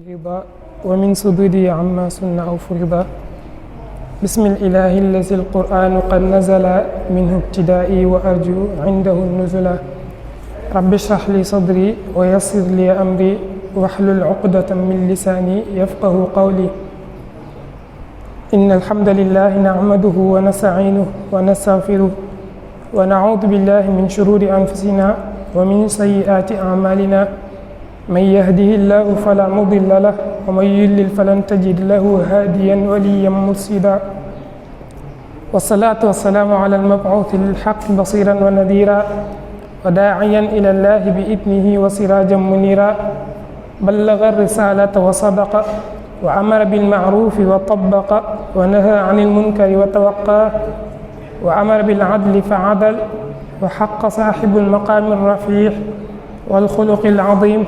رضا ومن صدودي عما سن أو فرضا بسم الإله الذي القرآن قد نزل منه ابتدائي وأرجو عنده النزلا رب اشرح لي صدري ويسر لي أمري واحلل عقدة من لساني يفقه قولي إن الحمد لله نحمده ونستعينه ونستغفره ونعوذ بالله من شرور أنفسنا ومن سيئات أعمالنا من يهده الله فلا مضل له ومن يضلل فلن تجد له هاديا وليا مرشدا والصلاة والسلام على المبعوث للحق بصيرا ونذيرا وداعيا إلى الله بإذنه وسراجا منيرا بلغ الرسالة وصدق وأمر بالمعروف وطبق ونهى عن المنكر وتوقى وأمر بالعدل فعدل وحق صاحب المقام الرفيع والخلق العظيم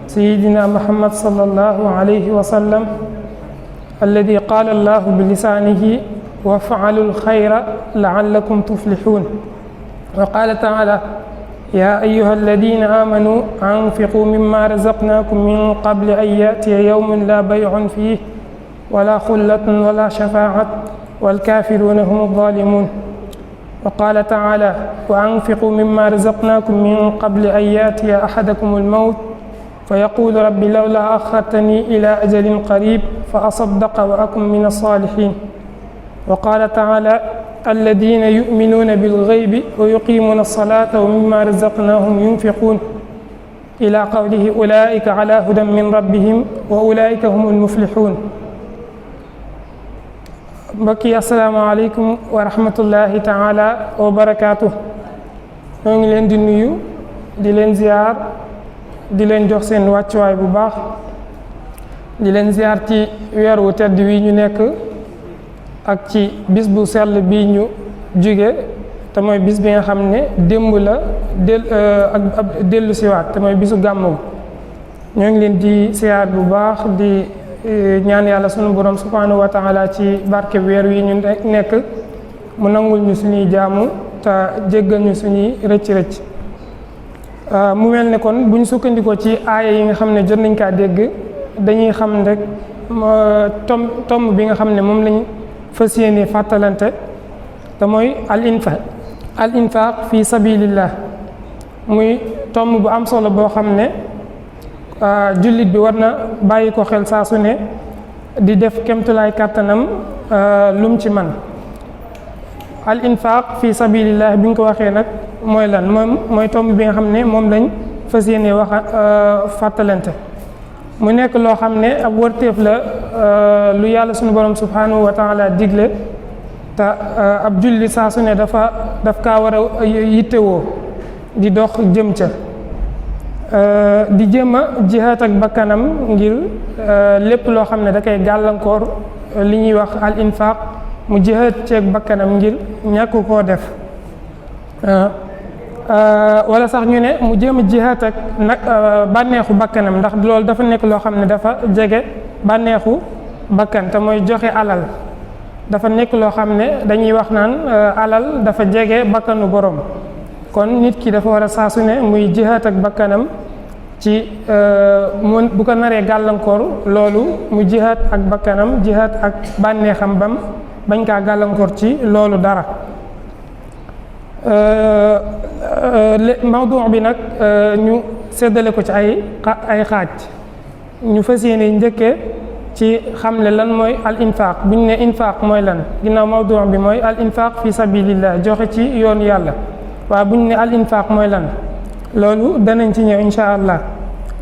سيدنا محمد صلى الله عليه وسلم الذي قال الله بلسانه وافعلوا الخير لعلكم تفلحون وقال تعالى يا أيها الذين آمنوا أنفقوا مما رزقناكم من قبل أن يأتي يوم لا بيع فيه ولا خلة ولا شفاعة والكافرون هم الظالمون وقال تعالى وأنفقوا مما رزقناكم من قبل أن يأتي أحدكم الموت فيقول رب لولا أخرتني إلى أجل قريب فأصدق وأكن من الصالحين وقال تعالى الذين يؤمنون بالغيب ويقيمون الصلاة ومما رزقناهم ينفقون إلى قوله أولئك على هدى من ربهم وأولئك هم المفلحون mbokk yi asalaamaaleykum wa rahmatullahi taala wa barakaatu ñoo ngi leen di nuyu di leen ziar di leen jox seen wàccuwaay bu baax di leen ziar ci weer wu tedd wi ñu nekk ak ci bis bu sell bi ñu jóge te mooy bis bi nga xam ne démb la dellu siwaat te mooy bisu gàmmu ñoo ngi leen di ziar bu baax di ñaan yàlla sunu borom subhanahu wa taala ci barke weer wi ñu nekk mu nangul ñu suñuy jaamu te jéggal ñu suñuy rëcc-rëcc mu mel ne kon buñ sukkandikoo ci aaya yi nga xam ne jot nañ kaa dégg dañuy xam rek tomb bi nga xam ne moom lañ fas yéene fàttalante te mooy al infaq fi sabilillah muy tomb bu am solo boo xam ne jullit bi war na bàyyi ko xel saa su ne di def kemtulaay kàttanam lum ci man al infaq fi sabilillah bi nga ko waxee nag mooy lan mooy tomb bi nga xam ne moom lañ fas yéene wax fàttalante mu nekk loo xam ne ab wërteef la lu yàlla sunu borom subhanahu wa taala digle te ab jullit saa su ne daf kaa war a yittewoo di dox jëm ca di jéem a jihaat ak bakkanam ngir lépp loo xam ne da koy gàllankoor li ñuy wax al infaq mu jihaat ceeg bakkanam ngir ñàkk koo def wala sax ñu ne mu jéem a jihaat ak nag bànneexu bakkanam ndax loolu dafa nekk loo xam ne dafa jege bànneexu bakkan te mooy joxe alal dafa nekk loo xam ne dañuy wax naan alal dafa jege bakkanu borom kon nit ki dafa war a saa su ne muy jihaat ak bakkanam ci bu ko naree gàllankoor loolu mu jihaat ak bakkanam jihaat ak bànneexam bam bañ kaa gàllankoor ci loolu dara mawdu bi nag ñu séddale ko ci ay xaaj ñu fas yéene njëkkee ci xamle lan mooy al infaq bu ñu ne infaq mooy lan ginnaaw mawdu bi mooy al infaq fi sabilillah joxe ci yoonu yàlla waaw bu ñu ne al infaq mooy lan loolu danañ ci ñëw insha allah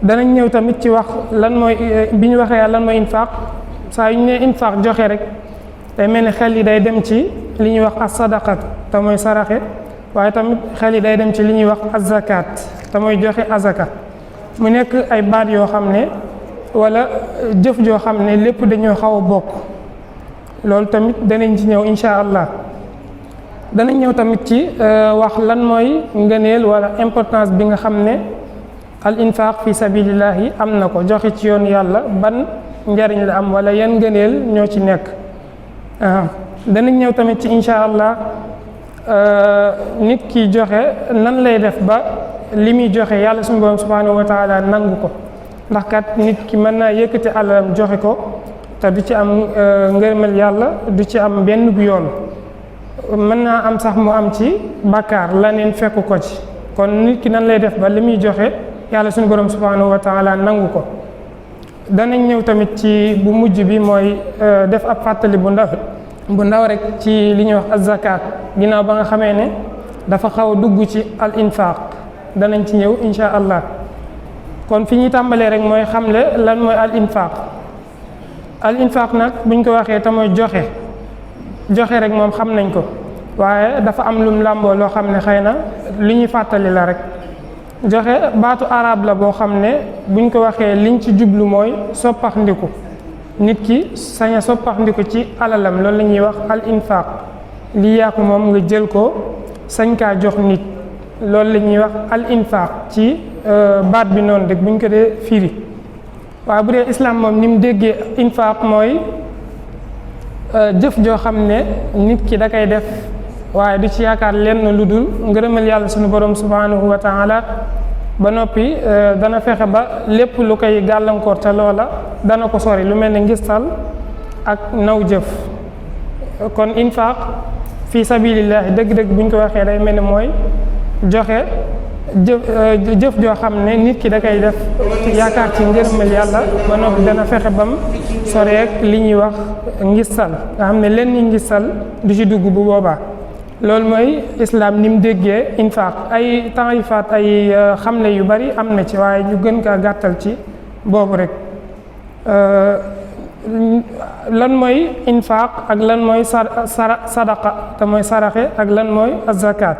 danañ ñëw tamit ci wax lan mooy bi ñu waxee lan mooy infaq saa yu ñu ne infaq joxe rek day mel ni xel yi day dem ci li ñuy wax as sadaqat te mooy saraxe waaye tamit xel yi day dem ci li ñuy wax azakat te mooy joxe azaka mu nekk ay baat yoo xam ne wala jëf joo xam ne lépp dañoo xaw a bokk loolu tamit danañ ci ñëw insha allah danañ ñëw tamit ci wax lan mooy ngëneel wala importance bi nga xam ne al infaq fi sabilillahi am na ko joxe ci yoon yàlla ban njariñ la am wala yan ngëneel ñoo ci nekk danañ ñëw tamit ci insha allah nit ki joxe nan lay def ba li muy joxe yàlla suñu borom subhanahu wa taala nangu ko ndax kat nit ki mën naa yëkkati alalam joxe ko te du ci am ngërëmal yàlla, du ci am benn bu yoon, mën naa am sax mu am ci bàkkaar laneen fekku ko ci. kon nit ki nan lay def ba li muy joxe yàlla suñu borom subhanahu wa taala nangu ko. danañ ñëw tamit ci bu mujj bi mooy def ab fàttali bu ndaw rek ci li ñuy wax az-zakat ginnaaw ba nga xamee ne dafa xaw a dugg ci al infaq, danañ ci ñëw insha allah. kon fi ñuy tàmbalee rek mooy xamle lan mooy al infaq nag buñ ko waxee te mooy joxe rek moom xam nañ ko, waaye dafa am lum làmboo loo xam ne xëy na li ñuy fàttali la rek. joxe baatu arab la boo xam ne buñ ko waxee liñ ci jublu mooy soppax ndiku, nit ki sañ a soppax ndiku ci alalam, loolu la ñuy wax al infaq. lii yaa ko moom nga jël ko sañ kaa jox nit, loolu la ñuy wax al infaq ci baat bi noonu rek buñ ko dee firi. waaye bu dee islam moom ni mu déggee infaq mooy jëf joo xam ne nit ki da koy def waaye du ci yaakaar lenn lu dul ngërëmal yàlla sunu borom subhanahu wa taala, ba noppi dana fexe ba lépp lu koy gàllankoor te loola dana ko sori, lu mel ne ngistal ak naw jëf. kon infaq fi sabilillahi dëgg-dëgg buñ ko waxee day mel ni mooy joxe jëf joo xam ne nit ki da koy def yaakaar ci ngërëmal yàlla, ba noppi dana fexe bam soreek li ñuy wax ngistal, nga xam ne lenn ngistal du ci dugg bu boobaa. loolu mooy islam ni mu déggee infaq. ay taarifaat ay xamle yu bari am na ci, waaye ñu gën kaa gàttal ci boobu rek. lan mooy infaq ak lan mooy sadaqa te mooy saraxe, ak lan mooy azakat.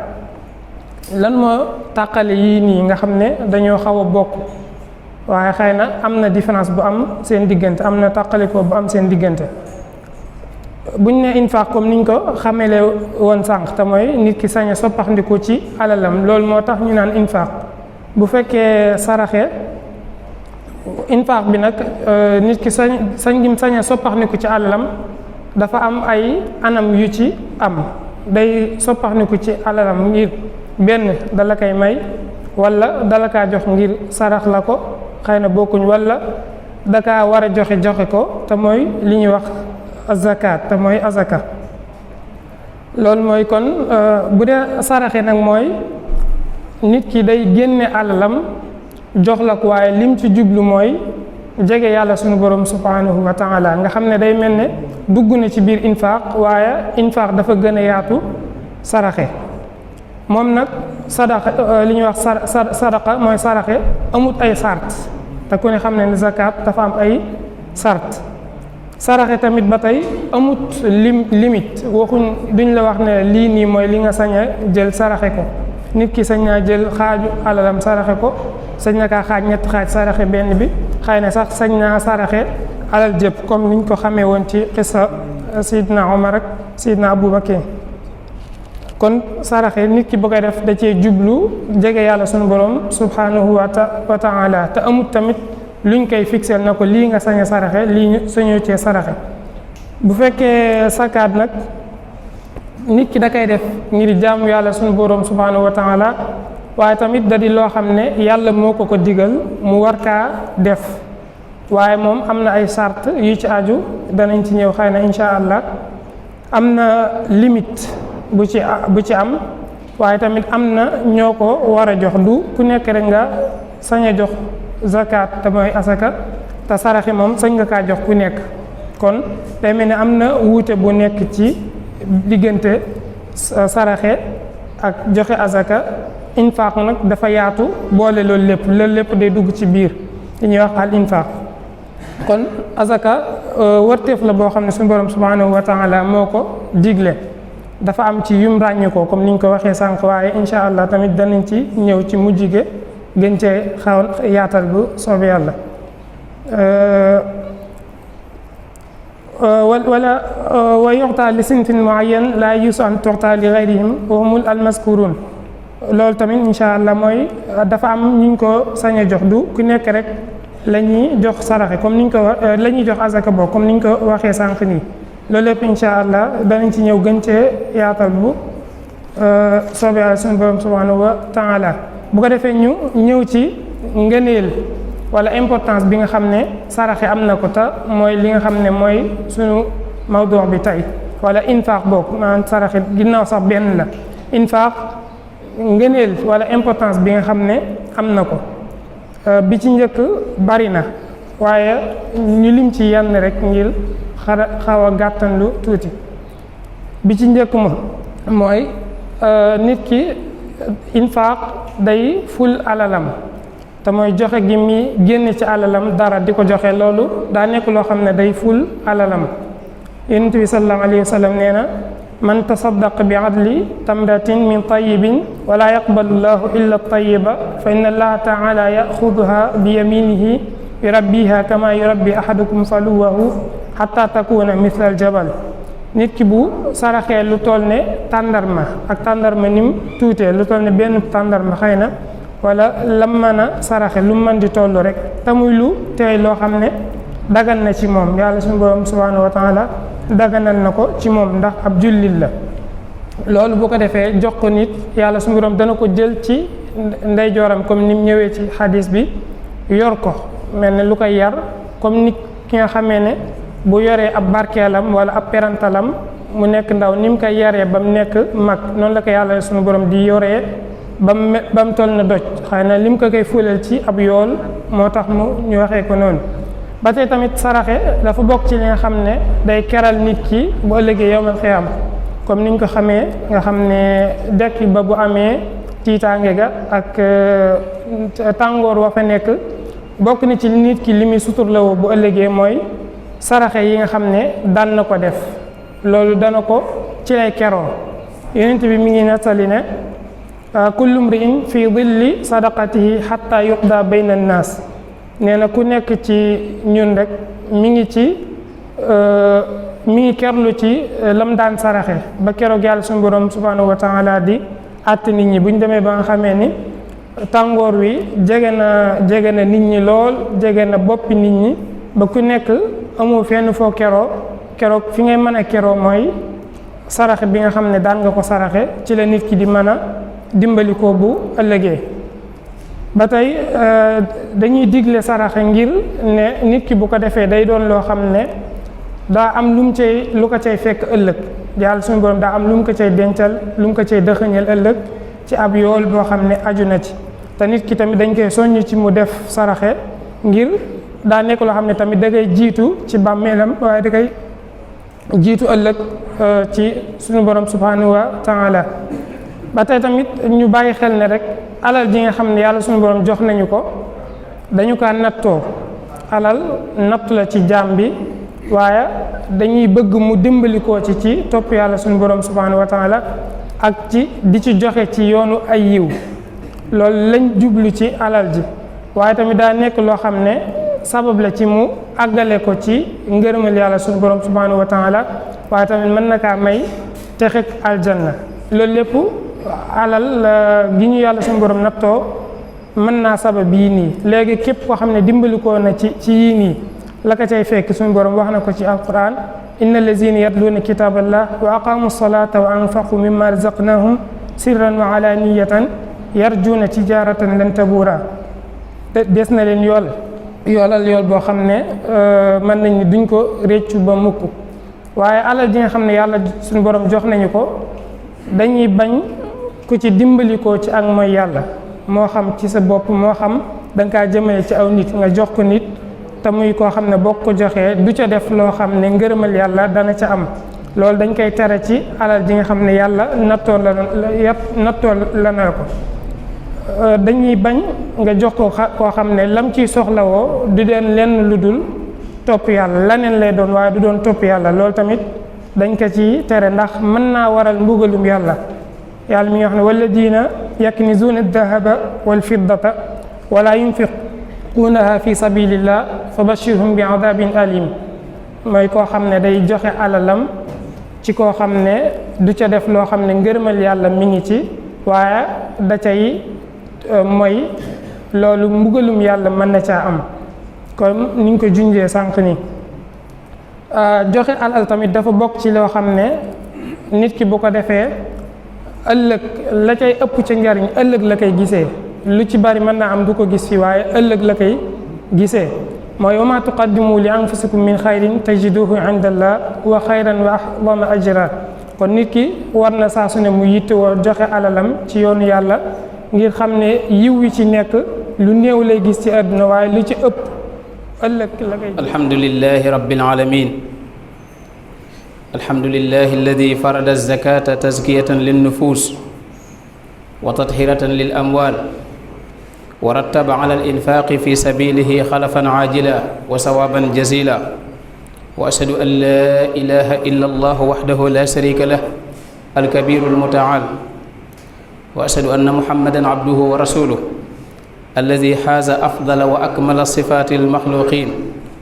lan moo tàqale yii nii nga xam ne dañoo xaw a bokk, waaye xëy na am na différence bu am seen diggante, am na tàqalikoo bu am seen diggante. buñ ne infaq comme niñ ko xamele woon sànq te mooy nit ki sañ a soppaxndiku ci alalam, loolu moo tax ñu naan infaq. bu fekkee saraxe, infaq bi nag nit ki sañ a soppaxndiku ci alalam dafa am ay anam yu ci am. day soppaxndiku ci alalam ngir benn dala koy may, wala dala kaa jox ngir sarax la ko, xëy na bokkuñ, wala dakaa war a joxe ko te mooy li ñuy wax zakat te mooy azaka. loolu mooy kon bu dee saraxe nag mooy nit ki day génne alalam jox la ko, waaye lim ci jublu mooy jege yàlla sunu borom subhanahu wa taala, nga xam ne day mel ne dugg na ci biir infaq, waaye infaq dafa gën a yaatu saraxe. moom nag sadaqa li ñuy wax sadaqa mooy saraxe amut ay sart, te ku ne xam ne zakat dafa am ay sart. saraxe tamit ba tey amut limite, duñ la wax ne lii nii mooy li nga sañ a jël saraxe ko. nit ki sañ naa jël xaaju alalam saraxe ko, sañ na kaa xaaj ñetti xaaj saraxe benn bi, xëy na sax sañ naa saraxe alal jëpp comme niñ ko xamee woon ci xissa Seydina Omar ak Seydina Aboubacar. kon saraxe nit ki bu koy def da cee jublu jege yàlla sunu borom subhanahu wa taala, te amut tamit luñ koy fixel na ko lii nga sañ a saraxe, lii sañoo cee saraxe. bu fekkee sakaat nag nit ki da koy def ngir jaamu yàlla sunu borom subhanahu wa taala, waaye tamit da di loo xam ne yàlla moo ko digal mu war kaa def, waaye moom am na ay sart yu ci aju, danañ ci ñëw xëy na insha allah. am na limite bu ci am, waaye tamit am na ñoo ko war a jox, du ku nekk rek nga sañ a jox zakat te mooy asaka, te saraxi moom sañ nga kaa jox ku nekk. kon day mel ne am na wuute bu nekk ci diggante saraxe ak joxe azaka. infaq nag dafa yaatu boole loolu lépp day dugg ci biir li ñuy wax al infaq. kon azaka warteef la boo xam ne suñu borom subhanahu wa taala moo ko digle, dafa am ci yum ràññi ko comme niñ ko waxee sànq, waaye insha allah tamit danañ ci ñëw ci mujj ge gën cee xaw yaatal bu soobee yàlla. wala wa yuxta li sinfin muayyan la yusu an tuxta li gayrihim wa humul almaskurun. loolu tamit insha allah mooy dafa am ñu ko sañ a jox, du ku nekk rek la ñuy jox saraxe comme niñ ko la ñuy jox azaka boo comme niñ ko waxee sànq nii. loolu lépp insha allah danañ ci ñëw gën cee yaatal bu soobee yàlla suñu borom subhanahu wa taala. bu ko defee ñu ñëw ci ngëneel wala importance bi nga xam ne saraxe am na ko te mooy li nga xam ne mooy suñu mawdu bi tey wala infaq boobu maanaam saraxe ginnaaw sax benn la infaq ngëneel wala importance bi nga xam ne am na ko bi ci njëkk bari na waaye ñu lim ci yenn rek ngir xaw a gàttanlu tuuti bi ci njëkk mooy nit ki infaq day ful alalam te mooy joxe gi mi génn ci alalam dara di ko joxe loolu daa nekk loo xam ne day ful alalam yonent bi sallallahu alayhi wa sallam nee na man tasaddaq bi adli tamratin min tayyibin wala yaqbalu llahu illa tayiba fa inna allaha taala yaxuduha bi yaminihi yurabbiha kama yurabbi ahadukum faluwahu xatta takuna mithla al jabal nit ki bu saraxee lu toll ne tàndarma ak tàndarma nim tuutee lu toll ne benn tàndarma xëy na wala lam mën a saraxe lu mën di toll rek te muy lu teey loo xam ne dagan na ci moom yàlla suñu borom subhanahu wa taala daganal na ko ci moom ndax ab jullit la loolu bu ko defee jox ko nit yàlla suñu borom dana ko jël ci ndeyjooram comme ni mu ñëwee ci xadis bi yor ko mel ne lu koy yar comme nit ki nga xamee ne bu yoree ab barkeelam wala ab perantalam mu nekk ndaw ni mu koy yaree ba mu nekk mag noonu la ko yàlla suñu borom di yoree ba mu toll na doj xëy na lim ko koy fulal ci ab yool moo tax ñu waxee ko noonu ba tey tamit saraxe dafa bokk ci li nga xam ne day keral nit ki bu ëllëgee yowmal xiyaam comme niñ ko xamee nga xam ne dekk ba bu amee tiitaange ga ak tàngoor wa fa nekk bokk na ci nit ki li muy suturlawoo bu ëllëgee mooy saraxe yi nga xam ne daan na ko def loolu dana ko ci lay keroo yonent bi mi ngi nettali ne kullu mri'in fi dilli sadaqatihi xatta yuqda bayna annaas nee na ku nekk ci ñun rek mi ngi kerlu ci lam daan saraxe ba keroog yàlla suñu borom subhanahu wa taala di àtt nit ñi bu ñu demee ba nga xamee ni tàngoor wi jege na nit ñi lool jege na boppi nit ñi ba ku nekk amoo fenn foo keroog fi ngay mën a keroo mooy saraxe bi nga xam ne daan nga ko saraxe ci la nit ki di mën a dimbali ko bu ëllëgee ba tey dañuy digle saraxe ngir ne nit ki bu ko defee day doon loo xam ne daa am lu ko cay fekk ëllëg yàlla suñu borom daa am lu mu ko cay dencal lu mu ko cay dëxëñal ëllëg ci ab yool boo xam ne aju na ci te nit ki tamit dañ koy soññ ci mu def saraxe ngir daa nekk loo xam ne tamit da ngay jiitu ci bàmmeelam waaye da ngay jiitu ëllëg ci suñu borom subhanahu wa taala ba tey tamit ñu bàyyi xel ne rek alal ji nga xam ne yàlla suñu borom jox nañu ko dañu kaa nattoo alal nattu la ci jaam bi waaye dañuy bëgg mu dimbali koo ci topp yàlla suñu borom subhanahu wa taala ak di ci joxe ci yoonu ay yiw loolu lañ jublu ci alal ji waaye tamit daa nekk loo xam ne sabab la ci mu àggale ko ci ngërëmal yàlla suñu borom subhanahu wa taala waaye tamit mën na kaa may texeg aljanna loolu lépp alal gi ñu yàlla suñu borom nattoo mën naa sabab yii nii léegi képp koo xam ne dimbali koo na ci yii nii la ko cay fekk suñu borom wax na ko ci alquran inna allazina yatluuna kitaballah wa aqamu salata wa anfaqu mimma razaqnahum sirran wa alaniyatan yarjuuna tijaratan lan tabura des na leen yool boo xam ne mën nañ ni duñ ko réccu ba mukk waaye alal ji nga xam ne yàlla suñu borom jox nañu ko dañuy bañ ku ci dimbali ko ci ak mooy yàlla moo xam ci sa bopp moo xam da nga kaa jëmale ci aw nit nga jox ko nit te muy koo xam ne boo ko joxee du ca def loo xam ne ngërëmal yàlla dana ca am loolu dañ koy tere ci alal ji nga xam ne yàlla nattoo la na ko dañuy bañ nga jox ko koo xam ne lam ciy soxlawoo du deen lenn lu dul topp yàlla laneen lay doon waaye du doon topp yàlla loolu tamit dañ ko ci tere ndax mën naa waral mbugalum yàlla yàlla mi ngi wax ne walladina yaknizuuna aldahaba walfiddata wala yunfiquunaha fi sabilillah fa bashirhum bi adabin alim mooy koo xam ne day joxe alalam ci koo xam ne du ca def loo xam ne ngërëmal yàlla mi ngi ci waaye da cay mooy loolu mbugalum yàlla mën na caa am comme ni ñu ko junjee sànq ni joxe alal tamit dafa bokk ci loo xam ne nit ki bu ko defee ëllëg la cay ëpp ca njariñ ëllëg la koy gisee lu ci bari mën naa am du ko gis fi waaye ëllëg la koy gisee mooy wa maa tuqaddimu li anfusikum min xayrin tajiduhu inda allah wa xayran wa a'zama ajra kon nit ki war na saa su ne mu yittewoo joxe alalam ci yoonu yàlla ngir xam ne yiw wi ci nekk lu néew lay gis ci àdduna waaye lu ci ëpp ëllëg la koy. alhamdulillahi rabbil alamin alhamdulillahi alladi farada zakata tazkiyatan linnufus wa tathiratan lil amwal wa rattaba ala al infaqi fi sabilihi xalafan ajila wa sawaban jazila wa ashhadu an la ilaha illa allah wahdahu la sharika lah alkabiru almutaal wa ashhadu anna muhammadan abduhu wa rasuluh alladi xaaza afdala wa akmala sifaati almaxluqin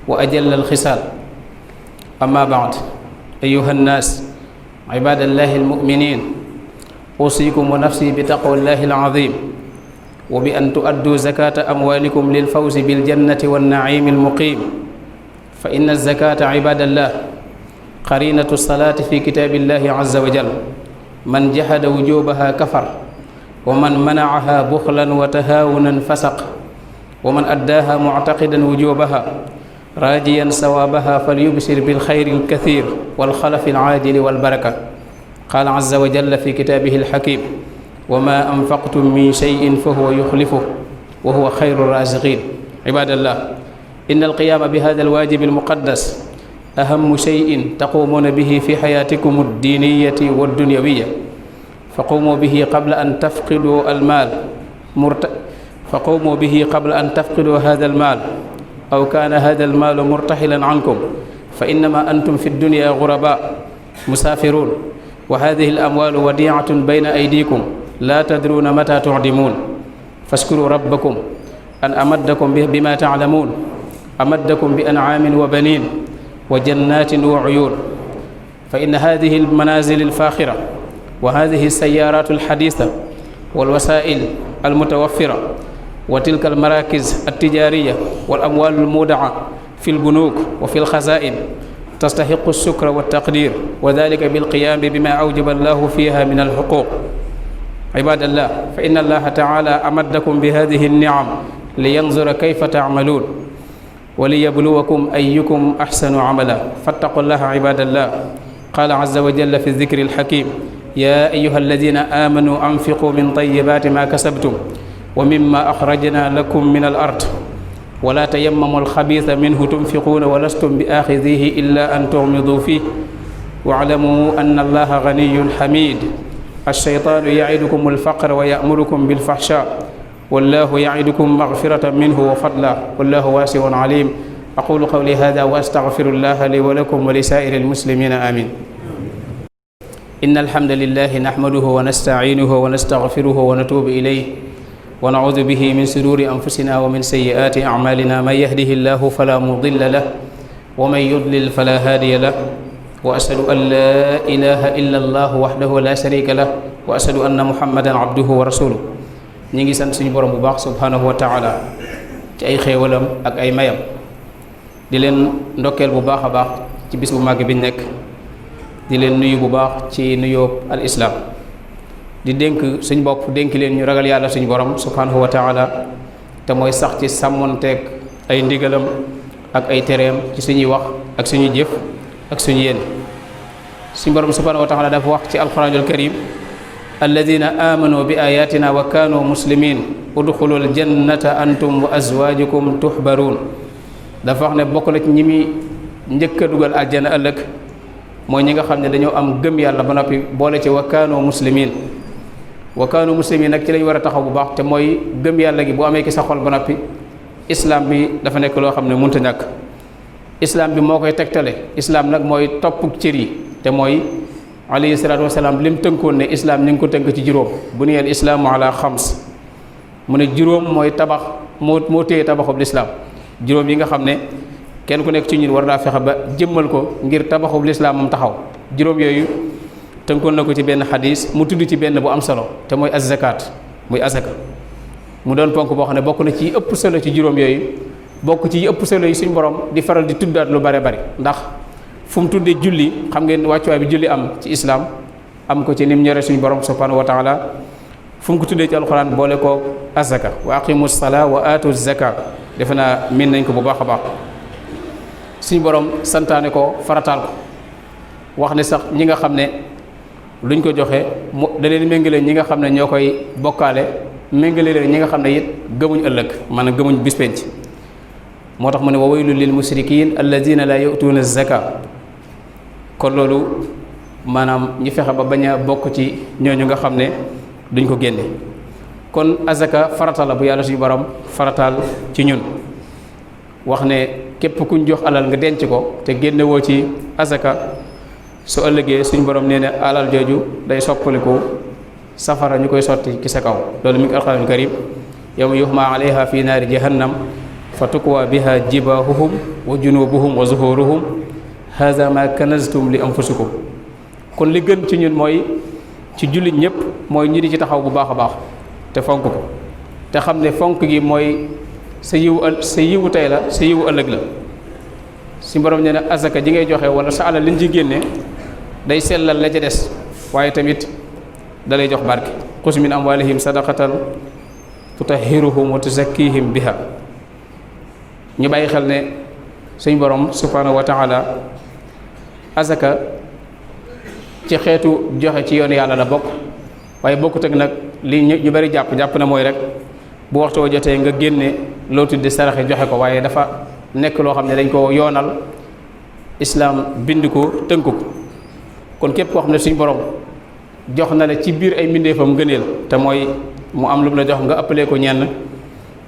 wa ajalla alxisaal amma baad ayuha nnaas ibadallahi almuminin usikum wa nafsi bi taqwallahi alazim wa bi an tuaddu zakata amwalikum lilfawzi biljannati wannaimi almuqim fa inna zakata ibadallah qarinatu salati fi kitabillahi azza wa jal man jahada wujubaha kafar wa man manaaha buxlan wa tahaawunan fasaq wa man addaaha muctaqidan wujubaha raajiyan sawaabaha falyubsir bilxayri alkathir walxalafi alaajili walbaraka qaala azza wa jalla fi kitaabihi alxakim wa ma anfaqtum min cheyin fa huwa yuxlifuh wa huwa xayru raasiqin ibadallah inna alqiyaama bi hada alwaajibi almuqaddas ahamu cheyin taquumuuna bihi fi xayaatikum addiniyati waddunyawiya فقوموا به قبل أن تفقدوا هذا المال أو كان هذا المال مرتحلا عنكم فإنما أنتم في الدنيا غرباء مسافرون وهذه الأموال وديعة بين أيديكم لا تدرون متى تعدمون فاشكروا ربكم أن أمدكم بما تعلمون أمدكم بأنعام وبنين وجنات وعيون فإن هذه المنازل الفاخرة وهذه السيارات الحديثة والوسائل المتوفرة وتلك المراكز التجارية والأموال المودعة في البنوك وفي الخزائن تستحق الشكر والتقدير وذلك بالقيام بما أوجب الله فيها من الحقوق عباد الله فإن الله تعالى أمدكم بهذه النعم لينظر كيف تعملون وليبلوكم أيكم أحسن عملا فاتقوا الله عباد الله قال عز وجل في الذكر الحكيم يا أيها الذين آمنوا أنفقوا من طيبات ما كسبتم ومما أخرجنا لكم من الأرض ولا تيمموا الخبيث منه تنفقون ولستم بآخذيه إلا أن تغمضوا فيه واعلموا أن الله غني حميد الشيطان يعدكم الفقر ويأمركم بالفحشاء والله يعدكم مغفرة منه وفضلا والله واسع عليم أقول قولي هذا وأستغفر الله لي ولكم ولسائر المسلمين آمين إن الحمد لله نحمده ونستعينه ونستغفره ونتوب إليه ونعوذ به من شرور أنفسنا ومن سيئات أعمالنا من يهده الله فلا مضل له ومن يضلل فلا هادي له وأشهد أن لا إله إلا الله وحده لا شريك له وأشهد أن محمدا عبده ورسوله ñi ngi sant suñu borom bu baax subhanahu wa taala ci ay xéewalam ak ay mayam di leen ndokkeel bu baax a baax ci bis bu màgg bi nekk di leen nuyu bu baax ci nuyoo al islaam di dénk suñ bopp dénk leen ñu ragal yàlla suñu borom subhanahu wa taala te mooy sax ci sàmmonteeg ay ndigalam ak ay tereem ci suñuy wax ak suñuy jëf ak suñu yéen suñu borom subhanahu wa taala dafa wax ci alquranul karim alladina amanu bi ayatina wa kanu muslimin udxulul jannata antum wa azwajukum tuhbarun dafa wax ne bokk na ci ñi muy njëkk a dugal aljana ëllëg mooy ñi nga xam ne dañoo am gëm yàlla ba noppi boole ci wa kanu muslimin nag ci lañ war a taxaw bu baax te mooy gëm yàlla gi bu amee ki sa xol ba noppi islam bi dafa nekk loo xam ne mënta ñàkk islam bi moo koy tegtale islam nag mooy topp cër yi te mooy alayhi salaatu wasalaam lim tënkoon ne islam ñu ngi ko tënk ci juróom bu niyal islaamu ala xams mu ne juróom mooy tabax moo téye tabaxub lislaam juróom yi nga xam ne kenn ku nekk ci ñun war daa fexe ba jëmmal ko ngir tabaxub lislaam moom taxaw juróom yooyu tënkoon na ko ci benn xadis mu tudd ci benn bu am solo te mooy azzakat muy azaka mu doon ponk boo xam ne bokk na ci ëpp solo ci juróom yooyu bokk ci ëpp solo yi suñu borom di faral di tuddaat lu bare bari ndax fu mu tuddee julli xam ngeen wàccuwaay bi julli am ci islam am ko ci nim ñore suñu borom subhanahu wa taala fu mu ko tuddee ci alquran boole ko azaka wa aqimu salaa wa aatu zaka defe naa miin nañ ko bu baax a baax suñu borom santaane ko farataal ko wax ne sax ñi nga xam ne luñ ko joxe mu da leen méngale ñi nga xam ne ñoo koy bokkaale méngale leen ñi nga xam ne it gëmuñ ëllëg maanaam gëmuñ bis penc moo tax mu ne wa waylun lil musrikin alladina la yu'tuuna zaka kon loolu maanaam ñi fexe ba bañ a bokk ci ñooñu nga xam ne duñ ko génne kon azaka farata la bu yàlla suñu borom farataal ci ñun wax ne képp kuñ jox alal nga denc ko te génne woo ci azaka su ëllëgee suñu borom nee na alal jooju day soppaliku safara ñu koy sotti ci sa kaw loolu mi ngi alxuraan karim yawma yuhma alayha fi naari jahannam fa tukwa biha jibahuhum wa junubuhum wa zuhuruhum haza ma kanaztum li anfusikum kon li gën ci ñun mooy ci jullit ñëpp mooy ñi di ci taxaw bu baax a baax te fonk ko te xam ne fonk gi mooy sa yiwu tey la sa yiwu ëllëg la si borom nee na azaka ji ngay joxe wala sa alal liñ ci génne day sellal la ca des waaye tamit da lay jox barke xus min amwalihim sadaqatan tutahhiruhum wa tuzakkihim biha ñu bàyyi xel ne suñ borom subhanahu wa taala azaka ci xeetu joxe ci yoonu yàlla la bokk waaye bokkut ak nag li ñu bari jàpp na mooy rek bu waxtoo jotee nga génne loo tudde saraxe joxe ko waaye dafa nekk loo xam ne dañ ko yoonal islaam bind ko tënk ko kon képp koo xam ne suñ borom jox na la ci biir ay mbindeefam ngëneel te mooy mu am lu mu la jox nga ëppalee ko ñenn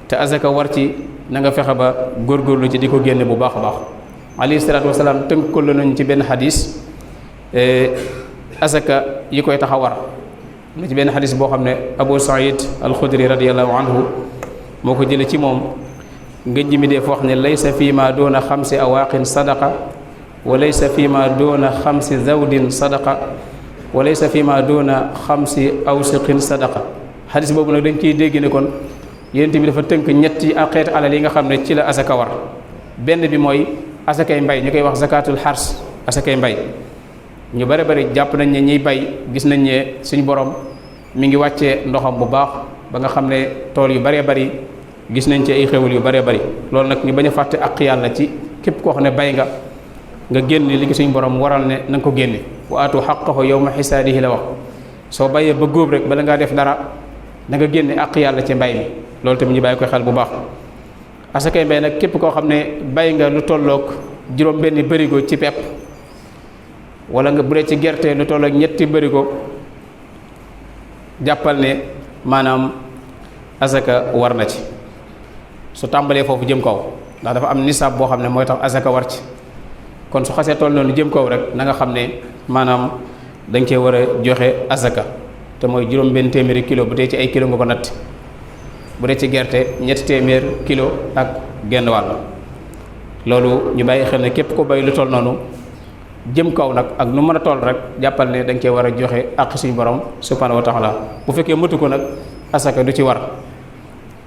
te azaka war ci na nga fexe ba góorgóorlu ci di ko génne bu baax a baax alayhi salaatu wasalaam tënk ko la nañ ci benn xadis azaka yi koy tax a war na ci benn xadis boo xam ne Abu Saïd al-Xudri radiyallahu anhu moo ko jële ci moom ngën ji mi dee foo xam ne laysa fii ma doona xamsi awaaqin sadaqa wa laysa fii ma doona xamsi zawdin sadaqa wa laysa fii ma doona xamsi awsiqin sadaqa xadis boobu nag dañ ciy dégg ne kon yonent bi dafa tënk ñetti ak xeeti alal yi nga xam ne ci la asaka war benn bi mooy asakay mbay ñu koy wax zakatul xars asakay mbay ñu bari bari jàpp nañ ne ñiy bay gis nañ ne suñu borom mi ngi wàccee ndoxam bu baax ba nga xam ne tool yu baree bari gis nañ ci ay xewul yu baree bari loolu nag ñu bañ a fàtte ak yàlla ci képp koo xam ne bay nga génne li suñu borom waral ne na nga ko génne wa aatu xaqahu yawma xisaadihi la wax soo bayee ba góob rek bala ngaa def dara da nga génne ak yàlla ci mbay mi loolu tamit ñu bàyyi koy xel bu baax asakay mbay nag képp koo xam ne bay nga lu tolloog juróom benn bërigo ci pepp wala nga bu dee ci gerte lu tolloog ñetti bërigo jàppal ne maanaam asaka war na ci su tàmbalee foofu jëm kaw ndax dafa am nisaab boo xam ne mooy tax asaka war ci kon su xasee toll noonu jëm kaw rek na nga xam ne maanaam dañ cee war a joxe asaka te mooy juróom benn téeméeri kilo bu dee ci ay kilo nga ko natt bu dee ci gerte ñetti téeméer kilo ak genn wàll loolu ñu bàyyi xel ne képp ko bay lu toll noonu jëm kaw nag ak nu mën a toll rek jàppal ne da nga cee war a joxe ak suñu borom subhanahu wa taala bu fekkee mëtu ko nag asaka du ci war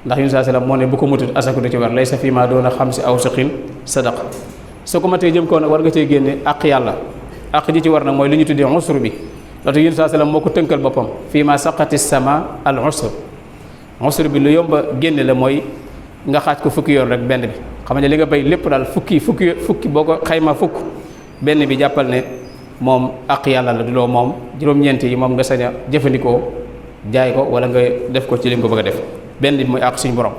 ndax yunus sallam moo ne bu ko mëtut asaka du ci war laysa fii ma doona xamsi awsiqin sadaqa soo ko matee jëm kaw nag war nga cee génne ak yàlla ak ji ci war nag mooy li ñu tuddee usr bi loolu yunus sallam moo ko tënkal boppam fii ma saqati sama al usr bi lu yomba génne la mooy nga xaaj ko fukki yoon rek benn bi xam ne li nga bay lépp daal fukki boo ko xayma fukk benn bi jàppal ne moom ak yàlla la du loo moom juróom-ñeent yi moom nga sañ a jëfandikoo jaay ko wala nga def ko ci li nga ko bëgg a def benn bi mooy ak suñu borom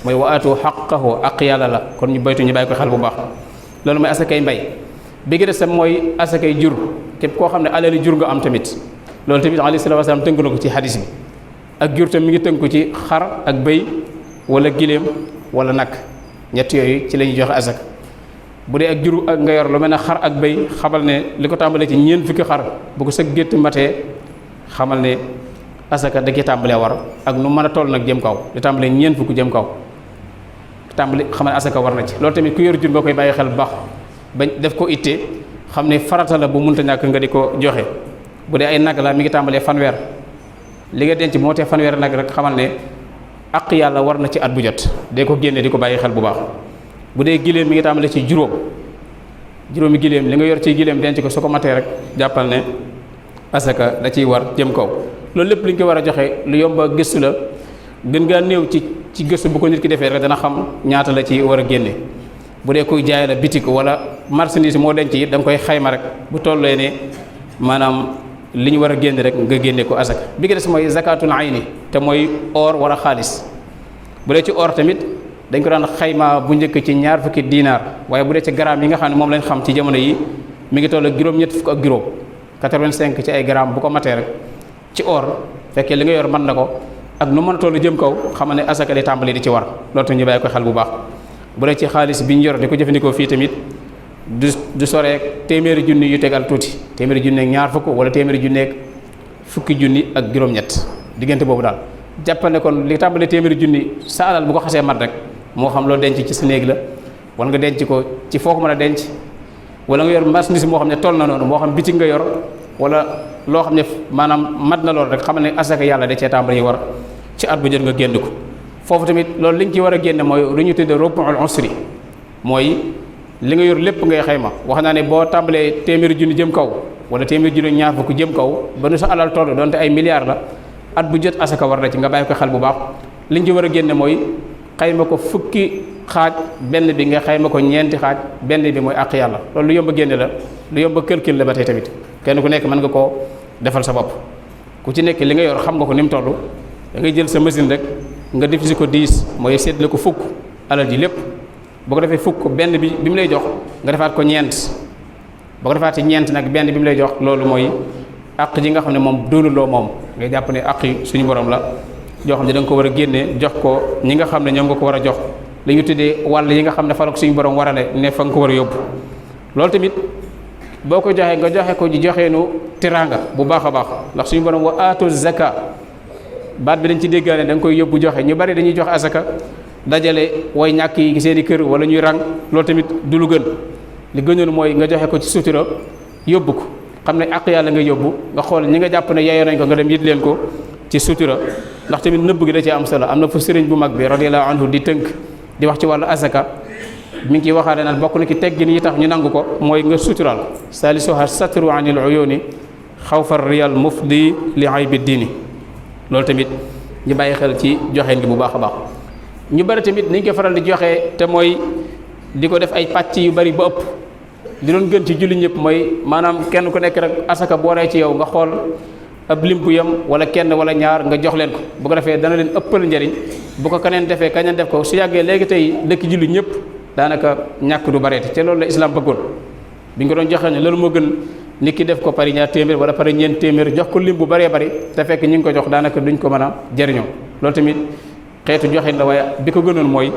mooy wa aatu xaqahu ak yàlla la kon ñu baytu ñu bàyyi ko xel bu baax loolu mooy asakay mbay bi gi des tam mooy asakay jur képp koo xam ne alali jur nga am tamit loolu tamit alayhi salaatu wasalaam tënk na ko ci hadis bi ak jur tam mi ngi tënku ci xar ak bëy wala giléem wala nag ñett yooyu ci la ñuy joxe asaka bu dee ak jur ak nga yor lu mel ne xar ak bëy xamal ne li ko tàmbalee ci ñeent fukki xar bu ko sa gétt matee xamal ne asaka da cee tàmbalee war ak nu mën a toll nag jëm kaw di tàmbalee ñeent fukki jëm kaw tàmbali xamal ne asaka war na ci loolu tamit ku yor jur nga koy bàyyi xel bu baax bañ def ko ittee xam ne farata la bu munta ñàkk nga di ko joxe bu dee ay nag la mi ngi tàmbalee fanweer li nga denc moo tee fanweer nag rek xamal ne ak yàlla war na ci at bu jot dee ko génne di ko bàyyi xel bu baax bu dee giléem mi ngi tàmbalee ci juróomi giléem li nga yor ci giléem denc ko su ko matee rek jàppal ne asaka da ciy war jëm kaw loolu lépp li ñu ko war a joxe lu yomba gëstu la gën ngaa néew ci ci gëstu bu ko nit ki defee rek dana xam ñaata la ci war a génne. bu dee kuy jaay la bitik wala marchandise moo denc it da nga koy xayma rek bu tollee ne maanaam li ñu war a génne rek nga génne ko asaka. bi nga des mooy zakatul ayni te mooy or wala xaalis. bu dee ci or tamit dañ ko daan xayma bu njëkk ci 20 diinaar waaye bu dee ci grammes yi nga xam ne moom lañ xam ci jamono yi mi ngi toll ak juróom-ñett fukk ak juróom 85 ci ay grammes bu ko matee rek ci or fekkee li nga yor mën na ko ak nu mën a toll jëm kaw xam ne asaka day tàmbali di ci war loolu tamit ñu bàyyi ko xel bu baax. bu dee ci xaalis bi ñu yor di ko jëfandikoo fii tamit du soreek téeméeri junni yu tegal tuuti téeméeri junni ak ñaar fukk wala téeméeri junni ak fukki junni ak juróom-ñett diggante boobu daal jàppal ne kon li tàmbali téeméeri junni sa alal bu ko xasee mat rek moo xam loo denc ci sa néeg la wala nga denc ko ci foo ko mën a denc wala nga yor marchandise moo xam ne toll na noonu moo xam bitig nga yor wala loo xam ne maanaam mat na loolu rek xam ne asaka yàlla da cee tàmbali war ci at bu jot nga génn ko. foofu tamit loolu li ñu ci war a génne mooy lu ñu tuddee rubu'ul usri mooy li nga yor lépp ngay xayma wax naa ne boo tàmbalee téeméeri junni jëm kaw wala téeméeri junni ñaar fukk jëm kaw ba nu sa alal toll donte ay milliards la at bu jot asaka war na ci nga bàyyi ko xel bu baax. li ñu ci war a génne mooy xayma ko fukki xaaj benn bi nga xayma ko ñeenti xaaj benn bi mooy àq yàlla loolu lu yomb a génne la lu yomb a calcul la ba tey tamit kenn ku nekk mën nga koo defal sa bopp ku ci nekk li nga yor xam nga ko ni mu toll da ngay jël sa machine rek nga diviser ko 10 mooy séddale ko fukk alal ji lépp boo ko defee fukk benn bi mu lay jox nga defaat ko ñeent boo ko defaat ci ñeent nag benn bi mu lay jox loolu mooy àq ji nga xam ne moom doonuloo moom ngay jàpp ne àq yi suñu borom la joo xam ne da nga ko war a génne jox ko ñi nga xam ne ñoom nga ko war a jox li ñu tuddee wàll yi nga xam ne fa la ko suñu borom warale ne fa nga ko war a yóbbu loolu tamit boo ko joxee nga joxe ko ji joxeenu teraanga bu baax a baax ndax suñu borom wa aatu zaka baat bi dañ ci déggaane da nga koy yóbbu joxe ñu bari dañuy joxe asaka dajale way ñàkk yi seen i kër wala ñuy rang loolu tamit du lu gën li gënoon mooy nga joxe ko ci sutura yóbbu ko xam ne àq yàlla nga yóbbu nga xool ñi nga jàpp ne yeyoo nañ ko nga dem yit leen ko ci sutura ndax tamit nëbb gi da ci am solo am na fa sëriñ bu mag bi radiyallahu anhu di tënk di wax ci wàllu asaka mi ngi ciy waxaale naan bokk na ci teggin yi tax ñu nangu ko mooy nga sutural salisuha satru anil uyuni xawfa riyal mufdi li aybi diini loolu tamit ñu bàyyi xel ci joxeen gi bu baax a baax ñu bari tamit niñ ko faral di joxe te mooy di ko def ay pàcc yu bari ba ëpp di doon gën ci julli ñëpp mooy maanaam kenn ku nekk rek asaka boo rey ci yow nga xool ab lim bu yem wala kenn wala ñaar nga jox leen ko bu ko defee dana leen ëppal njariñ bu ko keneen defee kañeen def ko su yàggee léegi tey dëkk julli ñëpp daanaka ñàkk du bareeti te loolu la islam bëggoon bi nga ko doon joxe ne loolu moo gën nit ki def ko pari ñaar téeméer wala pari ñeent téeméer jox ko lim bu bëree bëri te fekk ñi ngi ko jox daanaka duñ ko mën a jëriñoo loolu tamit xeetu joxin la waaye bi ko gënoon mooy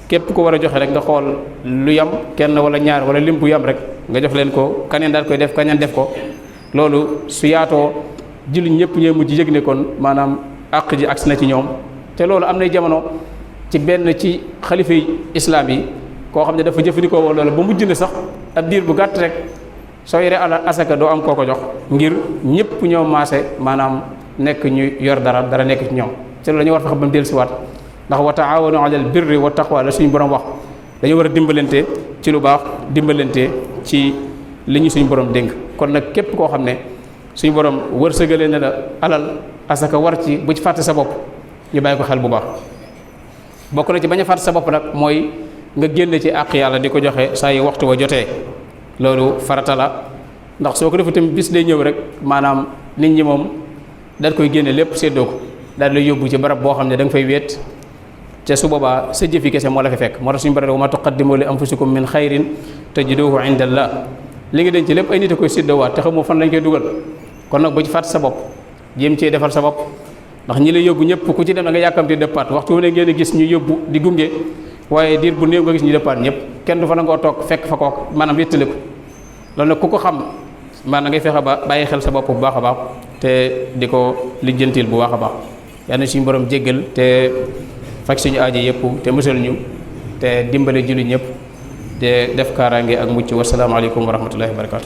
képp ko war a joxe rek nga xool lu yam kenn wala ñaar wala lim bu yam rek nga jox leen ko kaneen daal koy def kaneen def ko loolu su yaatoo jullit ñëpp ñooy mujj yëg ne kon maanaam àq ji agsi na ci ñoom te loolu am nay jamono ci benn ci xalifa yi islam yi koo xam ne dafa jëfandikoo woon loolu ba mujj na sax ab diir bu gàtt rek soo yoree alal asaka doo am koo ko jox ngir ñëpp ñoo maase maanaam nekk ñu yor dara nekk ci ñoom te loolu la ñu war a fexe ba mu dellusiwaat ndax wa taawanu alal birri wa taqwa la suñu borom wax dañu war a dimbalante ci lu baax dimbalante ci li ñu suñu borom dénk kon nag képp koo xam ne suñu borom wërsëgalee na la alal asaka war ci bu ci fàtte sa bopp ñu bàyyi ko xel bu baax bokk na ci bañ a fàtte sa bopp nag mooy nga génne ci àq yàlla di ko joxe saa yu waxtu wa jotee loolu farata la ndax soo ko defee tamit bis day ñëw rek maanaam nit ñi moom daal koy génne lépp séddoo ko daal lay yóbbu ci barab boo xam ne da nga fay wéet te su boobaa sa jëfi kese moo la fa fekk moo tax suñu borom wa ma tuqaddimu li anfusikum min xayrin tajiduhu inda allah li nga denc lépp ay nit a koy séddoowaat te xamoo fan lañ koy dugal kon nag bu ci fàtte sa bopp jéem cee defal sa bopp ndax ñi lay yóbbu ñëpp ku ci dem da nga yàkkamti dëppaat waxtu wu ne ngeen gis ñu yóbbu di gunge waaye diir bu néew nga gis ñu dëppaat ñëpp kenn du fa nangoo toog fekk fa kook maanaam wéttali ko loolu nag ku ko xam maanaam ngay fexe ba bàyyi xel sa bopp bu baax a baax te di ko lijjantil bu baax a baax yal na suñu borom jéggal te faj suñu aajo yëpp te musal ñu te dimbale julli ñëpp te def kaaraange ak mucc wasalaamaaleykum wa rahmatullahi wa barakatu